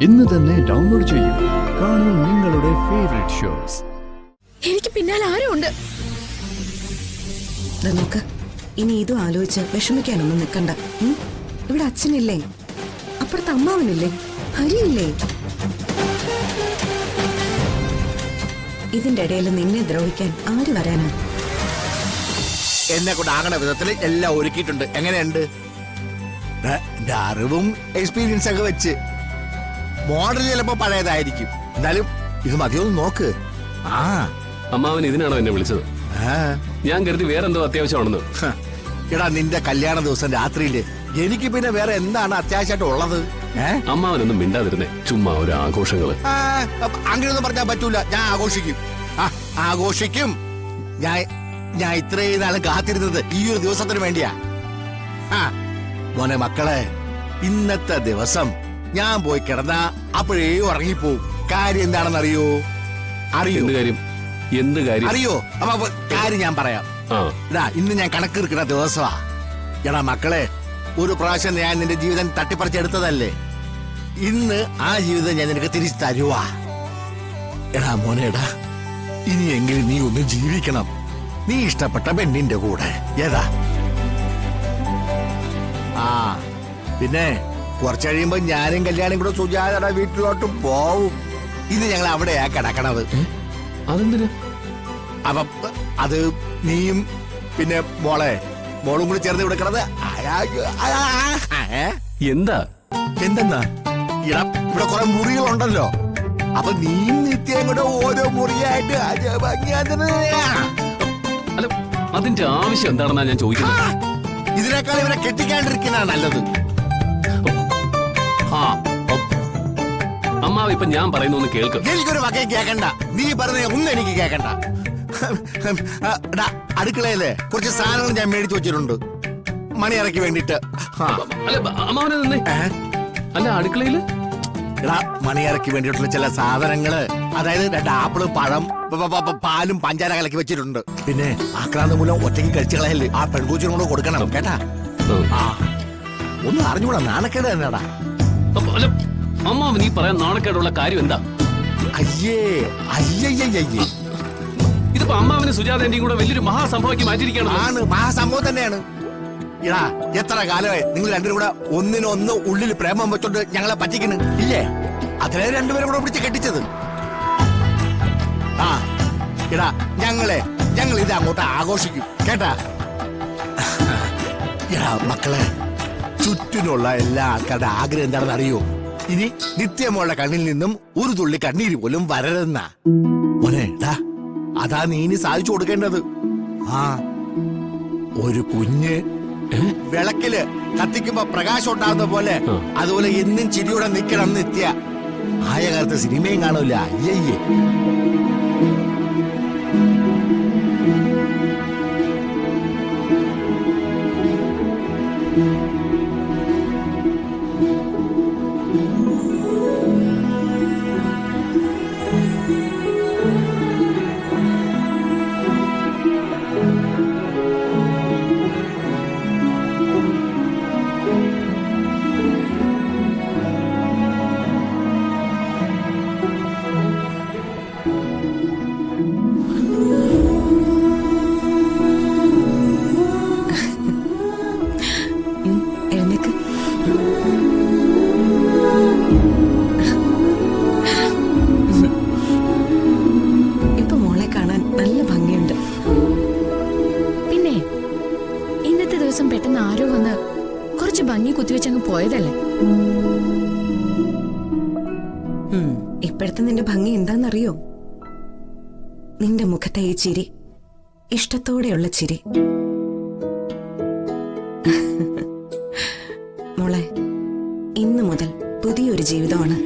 ഇന്ന് തന്നെ ഡൗൺലോഡ് ചെയ്യൂ. കാണൂ നിങ്ങളുടെ ഫേവറേറ്റ് ഷോസ്. എനിക്ക് പിന്നാലെ ആരും ഉണ്ട്. നോക്ക്, ഇനി ഇതും ആലോചിച്ച് വിഷമിക്കാനൊന്നും നിൽക്കണ്ട. ഇവിടെ അച്ഛനില്ലേ, അപ്പുറത്ത് അമ്മാവനില്ലേ, ഹരിയില്ലേ? ഇതിന്റെ ഇടയിൽ നിന്നെ ദ്രോഹിക്കാൻ ആര് വരാനാ? എന്നെ കൊണ്ട് ആകണ വിധത്തിൽ എല്ലാം ഒരുക്കിയിട്ടുണ്ട്. എങ്ങനെയുണ്ട്? എന്റെ അറിവും എക്സ്പീരിയൻസ് ഒക്കെ വെച്ച് മോഡൽ ചിലപ്പോ പഴയതായിരിക്കും, എന്നാലും ഇത് മതിയൊന്ന് നോക്ക്. ആ അമ്മാവൻ ഇതിനാണോ എന്നെ വിളിച്ചത്? ഞാൻ കരുതി വേറെന്തോ അത്യാവശ്യമാണെന്ന്. എടാ, നിന്റെ കല്യാണ ദിവസം രാത്രിയില് എനിക്ക് പിന്നെ വേറെ എന്താണ് അത്യാവശ്യമായിട്ട് ഉള്ളത്? അമ്മാവനൊന്നും മിണ്ടാതിരുന്നേ, ചുമ്മാ ഒരു ആഘോഷങ്ങള്. അങ്ങനെയൊന്നും പറഞ്ഞാൽ പറ്റൂല. ഞാൻ ആഘോഷിക്കും, ആഘോഷിക്കും. ഞാൻ ഇത്രയും നാളും കാത്തിരുന്നത് ഈ ഒരു ദിവസത്തിന് വേണ്ടിയാ. മോനെ മക്കളെ, ഇന്നത്തെ ദിവസം ഞാൻ പോയി കിടന്നാ അപ്പോഴേ ഉറങ്ങിപ്പോവും. കാര്യം എന്താണെന്ന് അറിയോ? എന്ത് കാര്യം? അറിയോ? അപ്പൊ കാര്യം ഞാൻ പറയാം. ഇന്ന് ഞാൻ കണക്കെടുക്കുന്ന ദിവസമാ. എടാ മക്കളെ, ഒരു പ്രാവശ്യം ഞാൻ നിന്റെ ജീവിതം തട്ടിപ്പറിച്ചെടുത്തതല്ലേ, ഇന്ന് ആ ജീവിതം ഞാൻ നിനക്ക് തിരിച്ചു തരുവാ. എടാ മോനേടാ, ഇനിയെങ്കിലും നീ ഒന്ന് ജീവിക്കണം. നീ ഇഷ്ടപ്പെട്ട പെണ്ണിന്റെ കൂടെ. ഏതാ? പിന്നെ കുറച്ച് കഴിയുമ്പോ ഞാനും കല്യാണം കൂടെ സുജാതയുടെ വീട്ടിലോട്ട് പോവും. ഇന്ന് ഞങ്ങൾ അവിടെയാ കിടക്കണത്. അതെന്തിന്? അപ്പൊ അത് നീയും പിന്നെ മോളും കൂടി ചേർന്ന് കിടക്കണത്. എന്താ എന്തെന്നാ? ഇവിടെ കുറെ മുറികളുണ്ടല്ലോ, അപ്പൊ നീയും നിത്യം കൂടെ ഓരോ മുറിയായിട്ട് അല്ല, അതിന്റെ ആവശ്യം എന്താണെന്നാ ഞാൻ ചോദിക്കുന്നത്. ഇതിനേക്കാൾ ഇവരെ കെട്ടിക്കാണ്ടിരിക്കുന്ന നല്ലത്. അമ്മാവ് ഇപ്പൊ ഞാൻ പറയുന്ന കേൾക്കും. എനിക്കൊരു വകയും കേക്കണ്ട, നീ പറഞ്ഞ ഒന്നും എനിക്ക് കേക്കണ്ട. അടുക്കളയില് കുറച്ച് സാധനങ്ങൾ ഞാൻ മേടിച്ചു വെച്ചിട്ടുണ്ട് മണിയറയ്ക്ക് വേണ്ടിട്ട്. അല്ല അമ്മാവനെ നിന്നേ. അല്ല അടുക്കളയില് മണിയറയ്ക്ക് വേണ്ടിയിട്ടുള്ള ചില സാധനങ്ങള്, അതായത് 2 ആപ്പിള്, പഴം, പാലും പഞ്ചാര കലക്കി വെച്ചിട്ടുണ്ട്. പിന്നെ ആക്രാന്തം മൂലം ഒറ്റയ്ക്ക് കഴിച്ചു കളയല്ലേ, ആ പെൺകൂച്ചിനും കൂടെ കൊടുക്കണം കേട്ടാ. ഒന്നും അറിഞ്ഞൂടാ, നാണക്കേട് തന്നെടാ. അമ്മാവൻ ഈ പറയാൻ നാണക്കേടുള്ള കാര്യം എന്താ? അയ്യേ ഇതിപ്പോ അമ്മാവന് സുജാതേന്റെയും കൂടെ വലിയൊരു മഹാസംഭവമാക്കി മാറ്റിയിരിക്കുകയാണ്. മഹാസംഭവം തന്നെയാണ്. ഇടാ, എത്ര കാലമായി നിങ്ങൾ രണ്ടുപേരും കൂടെ ഒന്നിനൊന്ന് ഉള്ളിൽ പ്രേമം വെച്ചോണ്ട് ഞങ്ങളെ പറ്റിക്കണ് ഇല്ലേ? അതിനെ രണ്ടുപേരും കൂടെ പിടിച്ച് കെട്ടിച്ചത്. ഇടാ, ഞങ്ങൾ ഇത് അങ്ങോട്ട് ആഘോഷിക്കും കേട്ടാ. ഇടാ മക്കളെ, ചുറ്റിനുള്ള എല്ലാ ആൾക്കാരുടെ ആഗ്രഹം എന്താണെന്ന് അറിയോ? ഇനി നിത്യമോളുടെ കണ്ണിൽ നിന്നും ഒരു തുള്ളി കണ്ണീര് പോലും വരരുന്ന മോനെ. അതാ നീ ഇനി സാധിച്ചു കൊടുക്കേണ്ടത്. ഒരു കുഞ്ഞ് വിളക്കില് കത്തിക്കുമ്പോ പ്രകാശം ഉണ്ടാകുന്ന പോലെ, അതുപോലെ എന്നും ചിരിയോടെ നിക്കണം നിത്യ. ആയ കാലത്ത് സിനിമയും കാണൂല. അയ്യയ്യേ. പെട്ടെന്ന് ആരോ വന്ന് കുറച്ച് ഭംഗി കുത്തിവെച്ചങ്ങ് പോയതല്ലേ. ഇപ്പോഴത്തെ നിന്റെ ഭംഗി എന്താന്നറിയോ? നിന്റെ മുഖത്തെ ഈ ചിരി, ഇഷ്ടത്തോടെയുള്ള ചിരി. മോളെ, ഇന്നു മുതൽ പുതിയൊരു ജീവിതമാണ്.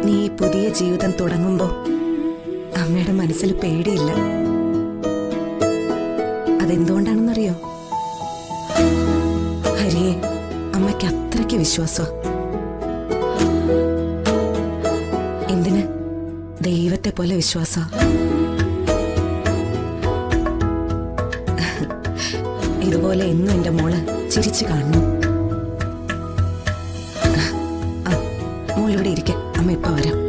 നീ പുതിയ ജീവിതം തുടങ്ങുമ്പോ അമ്മയുടെ മനസ്സിൽ പേടിയില്ല. അതെന്തുകൊണ്ടാണെന്നറിയോ? ഹരിയെ അമ്മയ്ക്ക് അത്രയ്ക്ക് വിശ്വാസം. എന്തിന്? ദൈവത്തെ പോലെ വിശ്വാസം. ഇതുപോലെ എന്നും എന്റെ മോള് ചിരിച്ചു കാണണം. മോൾ ഇവിടെ ഇരിക്കെ, അമ്മ ഇപ്പൊ വരാം.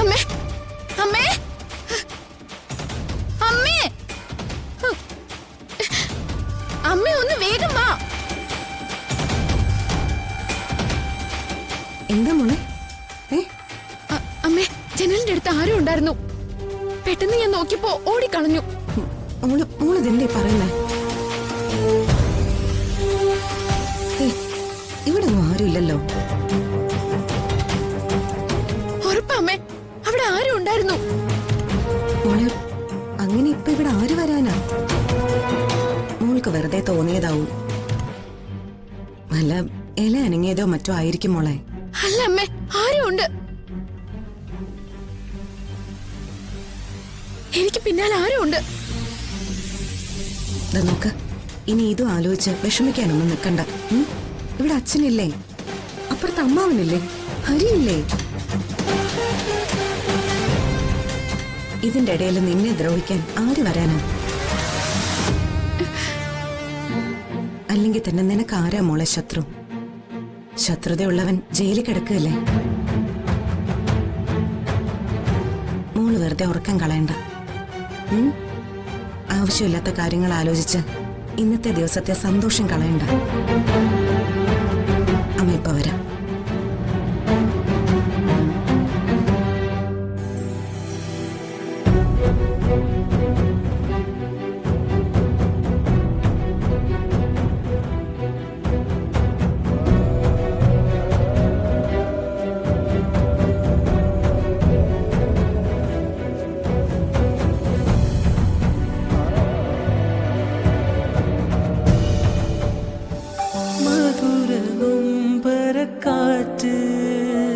അമ്മേ അമ്മേ അമ്മേ അമ്മേ ഒന്ന് വേഗം വാ. എന്താ മോളെ? അമ്മേ, ജനലിന്റെ അടുത്ത് ആരോ ഉണ്ടായിരുന്നു. പെട്ടെന്ന് ഞാൻ നോക്കിയപ്പോ ഓടിക്കളഞ്ഞു. മോളിതെന്തേ പറയുന്നേ? ഇവിടെ ഒന്നും ആരുമില്ലല്ലോ. ഉറപ്പമ്മേ, അവിടെ ആരും ഉണ്ടായിരുന്നു. മോളെ, അങ്ങനെ ഇപ്പൊ ഇവിടെ ആര് വരാനാ? മോൾക്ക് വെറുതെ തോന്നിയതാവും. വല്ല ഇല അനങ്ങിയതോ മറ്റോ ആയിരിക്കും മോളെ. അല്ല അമ്മേ, ആരും ഉണ്ട്. എനിക്ക് പിന്നാലെ ആരും ഉണ്ട്. നോക്ക്, ഇനി ഇതും ആലോചിച്ച് വിഷമിക്കാനൊന്നും നിൽക്കണ്ട. ഇവിടെ അച്ഛനില്ലേ? അപ്പുറത്ത് അമ്മാവനില്ലേ? ഹരിയില്ലേ? ഇതിന്റെ ഇടയിൽ നിന്നെ ദ്രോഹിക്കാൻ ആര് വരാനാ? അല്ലെങ്കിൽ തന്നെ നിനക്ക് ആരാ മോളെ ശത്രു? ശത്രുതയുള്ളവൻ ജയിലിൽ കിടക്കുകയല്ലേ? മോള് വെറുതെ ഉറക്കം കളയണ്ട. ആവശ്യമില്ലാത്ത കാര്യങ്ങൾ ആലോചിച്ച് ഇന്നത്തെ ദിവസത്തെ സന്തോഷം കളയണ്ട. അമ്മ ഇപ്പൊ വരാം.